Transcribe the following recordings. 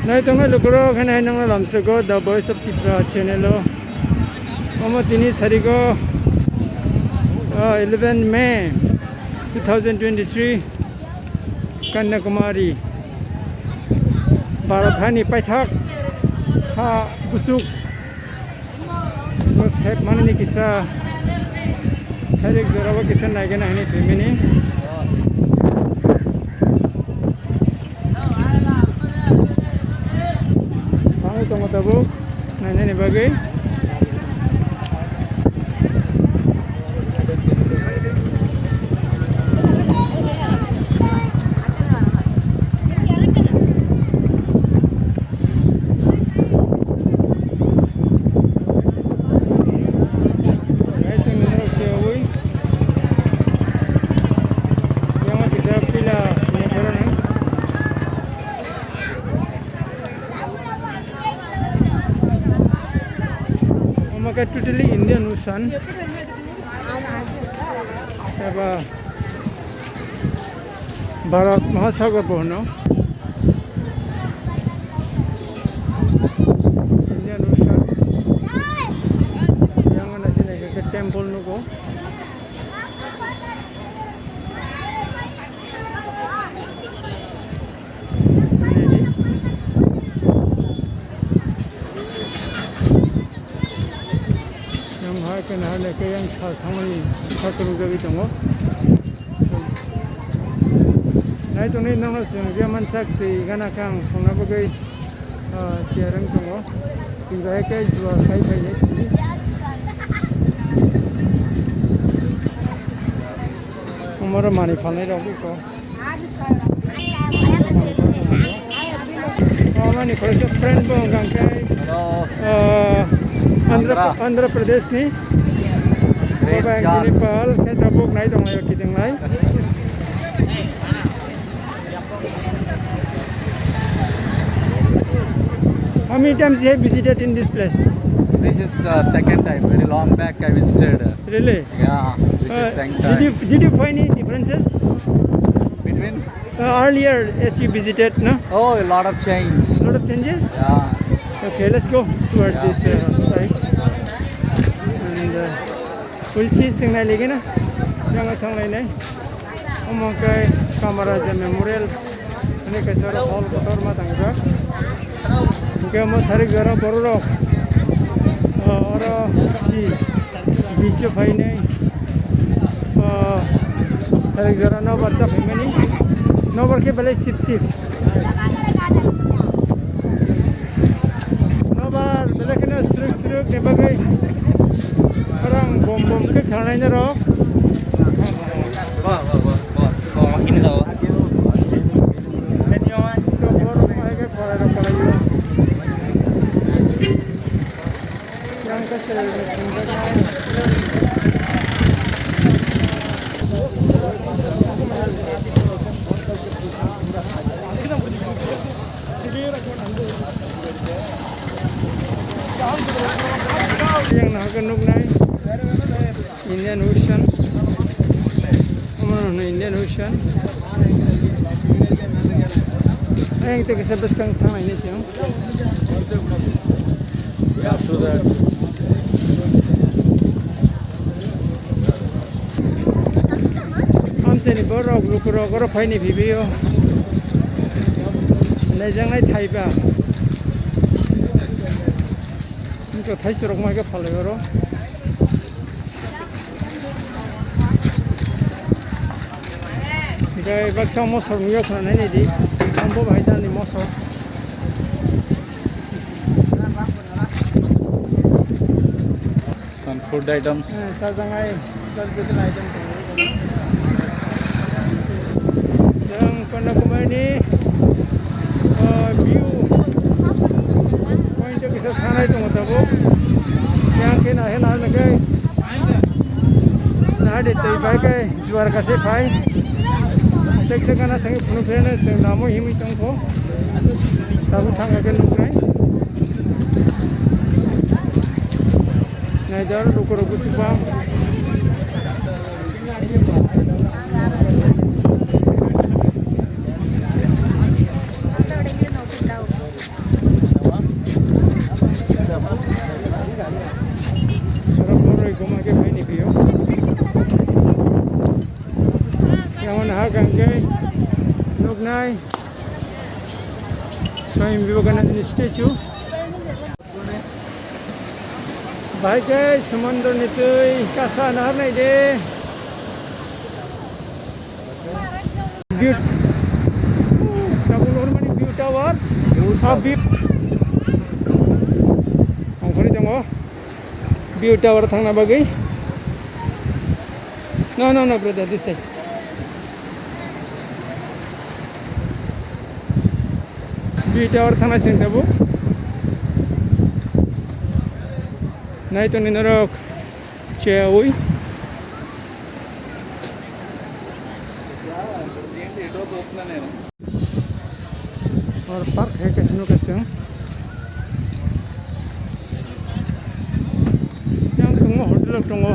Nay tong lukuro khanai nang lamsego the voice of Tripura channel omo tini sariko 11 May 2023 Kanyakumari Barathani Paithak ha busuk set manani kisa sarik jorawa kisa nagena hani femini tunggu tabuk nanya nih bagai totally Indian Ocean. Bharat Mahasagar bono. Indian Ocean. Yang mana sini ke temple nuko. Kan ada yang salah thamani thakru gabi tongo nai to nei nang sung ge man sak ti gana kang songna bagai tiarang tongo tinggai kai jua kai kai nei umar mani phalai rogi ko ni khoi friend bong gang kai Andhra Pradesh ni Nepal kita book naik dong ayo kita naik. How many times you have visited in this place? This is the second time. Very long back I visited. Really? Yeah. This is second time. Did you find any differences between earlier as you visited? No. Oh, a lot of change. A lot of changes. Yeah. Okay, let's go towards this side. And we'll see signal again. Jangan thang lain ni. Omokai Kamaraja Memorial. Ini kesara hall kotor matang juga. Kita mau cari gara baru orang si beach fine ni. Cari gara no baca family. No berke balai sip. Bila kena seruk ni bagai orang bom ke kerana ini roh. Makin tahu. Yang kecil yang nak kenuk naik Indian Ocean, mana Indian Ocean? Yang kita sebut kang thang ini sih. After that. Amsen ni borok lukuro fai ni video. Lejang ni Thaiba. Ini Thai suruk mereka follow karo. Jika baksa mosor miyok na ni di, ambo bahaya ni mosor. Some food items. Sajangai, betul item. Yang Kanyakumari ni view point kita sana itu matabu. Yang kena hela nagai. Nadu tei bagai juara kasih pai. Tek sekana tangi penuh kena senamo himi tongko. Tahu tangga kena nukai. Nah jalan ruku sipang. Nahagangkay Nugnay Swami Vivekananda statue. Baik guys, semandar nitoy kasa nahar na ide. View. Tabulor mani view tower. View. Ang kani tango. View tower thang na bagay. No, brother, this side. View tower thang na sing tabu. Na ito ninarok Cheoy. और park है casino कैसे yang tunggu hotel tunggu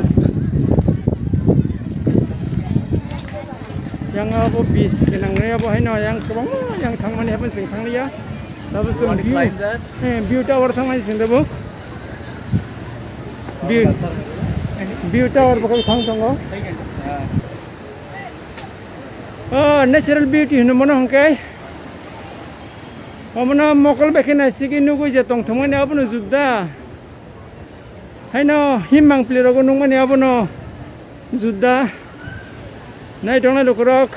yang apa bis kenang ni apa hina yang kebang yang thang mani apa sing thang dia tapi sing view tower thang mani sing debo view tower bakal thang tunggu natural beauty hina mana hangkai Amana mokal bekin asiki nugu je tong thongani abono judda haino himmang plirogo nungmani abono judda nai tongna lukurok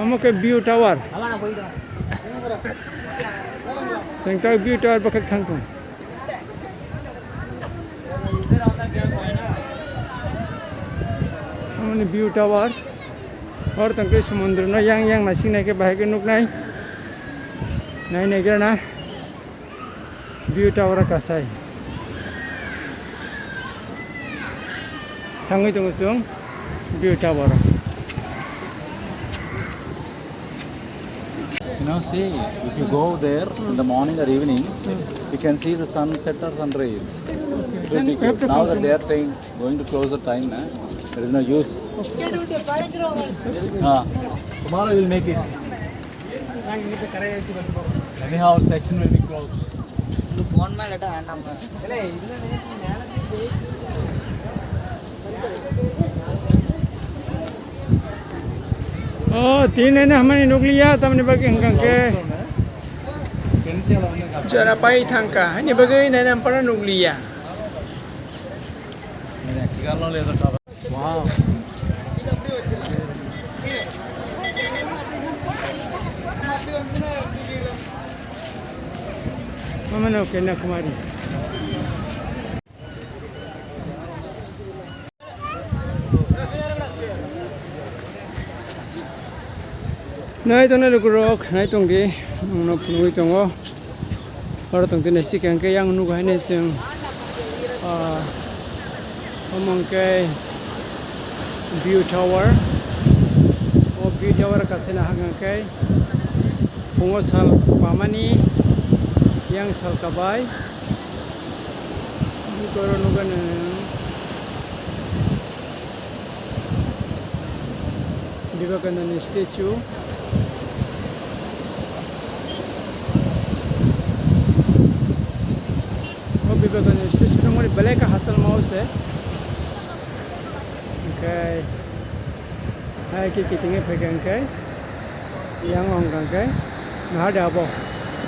amake view tower sengkak view tower bakal thangkong view tower और तंके समुद्र न yang nasi naik ke bahaya ke nuk nai naik na view tower kasai tangi tunggu sung view tower You know, see, if you go there in the morning or evening, you can see the sunset or sunrise. Pretty good. Now that they are going to close the time, there is no use. Tomorrow we will make it. Anyhow, our section will be closed. Oh, तीन ना हमारी नुकलिया तब ने बगे हंग के जरा पाई थंका ने बगे ने हम पर नुकलिया Wow. Mama no Kanyakumari. Nai tong na lukurok, nai tong di, no punui tongo. Ora tong di nasi kang ke yang nuga ne sing among ke view tower. O view tower kasi na hanggang ke pungo sal pamani yang sal kabay. Di koro nuga na Vivekananda statue. Vivekananda statue nomor balai ka hasal mouse hai. Okay. Hai ki kitinge pegang kai. Yang onggang kai. Nah ada apa?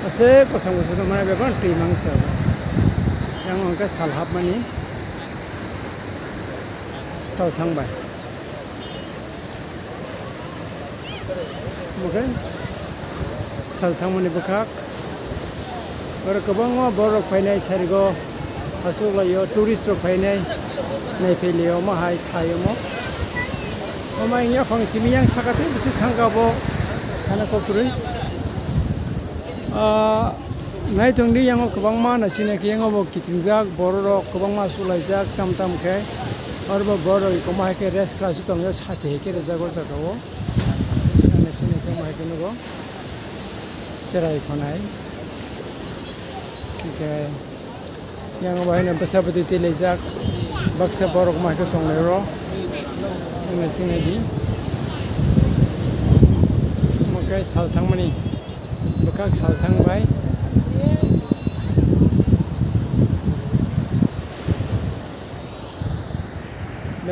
Ase pasang-pasang tu mana beban timang sah. Yang ongkai salhab mani. Salthang bay. Mungkin salthang mani bekak. Or kabang ma borok painai sarigo asuk layo tourist rok painai nai felio ma hai thayo mo ma ingya khong simi yang sakate bisi thangka bo sana ko puri nai tongdi yang kabang ma na sine ki yang bo kitinjak borok kabang ma sulaijak tam ke or bo borok ko ma ke rest class tong yo sathe ke rejago sakawo na sine ko ma ke no cherai khonai Okay. Yang bahay na basa pati tilizak baksa borok mahal tong lero ng sinadi magkay salthang mani bakag salthang bay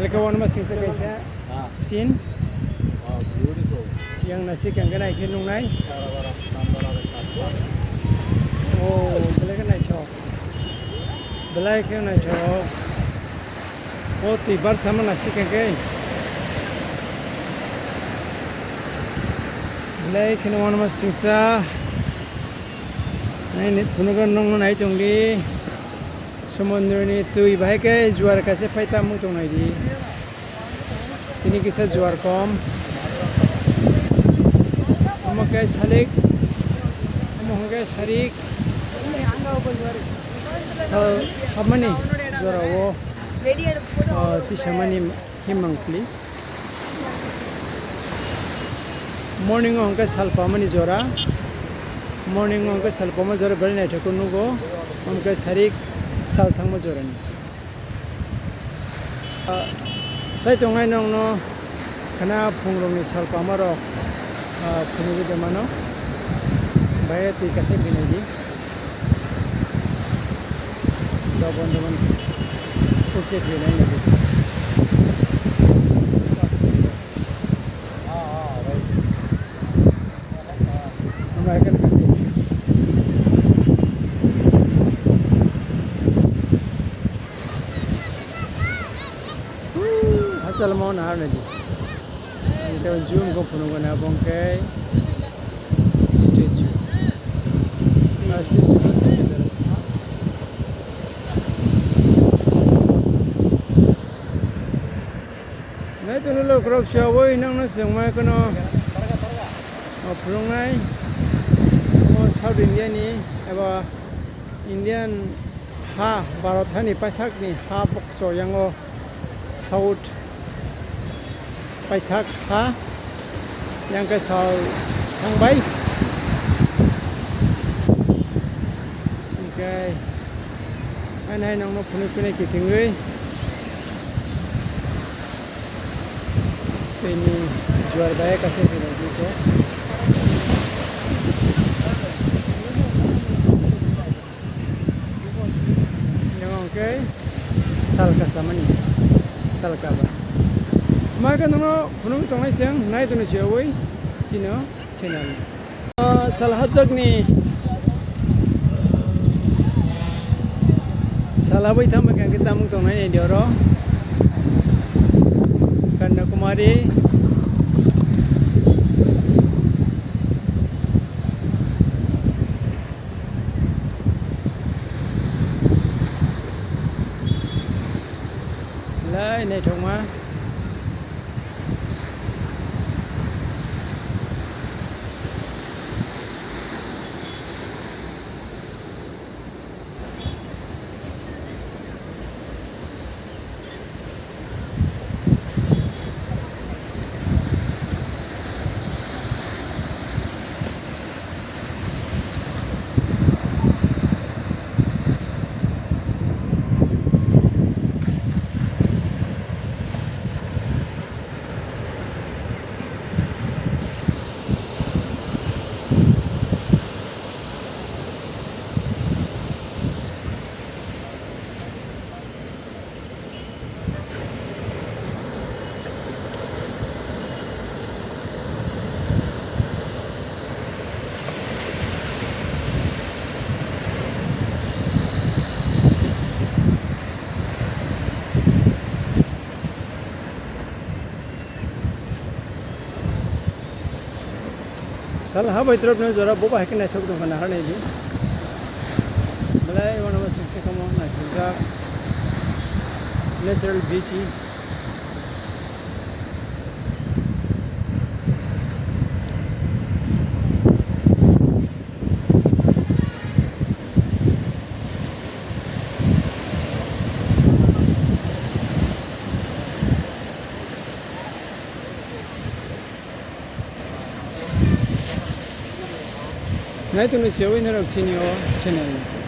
Dalika one masing sa kaisa scene Beautiful. yang nasi kang kanai kinung nai. Oh, belai kanai chok. Belai kanai chok. Oh, tibar sama nasi kang kai. Belai kinung one masing sa. Nai punugan nong nai tong di. Samudra ni tui bahai ke juara kasi paita mu tong nai di. Ini kisah juara kom. Amakai salik. Amakai sarik. Sal hamani juara wo. Tisamani himangkli. Morning angka salpamani juara. Morning angka salpama juara beri nai thakun nugo. Angka sarik. Sal thang majorani. Saya tongai nong no karena pungrong ni sal pamaro pungi de mano bayar ti kasih bina di. Dabon dabon kursi bina lagi. Mereka kasih. Asal mau nahar nanti. Kita zoom ko puno na bongkai stage. Stage ko kita jelas. Nah itu nilo krok cawoi nang nasi yang mai kono. Puno nai. South India ni, apa Indian ha Bharatani paithak ni ha bokso yang South paithak ha yang ke sal thang bay. Okay. Anh nong no phunu phune ki tingui. Ini jual bay kasih lagi ko. Yang okay. Sal kasamani. Sal kaba. Maka nono punung tongai siang naik tu nasi awai sino channel. Salah hajak ni salah awai tham kan kita mung tongai ni dioro Kanyakumari lai nei thong ma. Salah apa itu pun zora boba hekin naik thok dong kana hari ini. Malai one of us six kamu naik thok natural beauty. Nah itu nasi awin harap sini channel.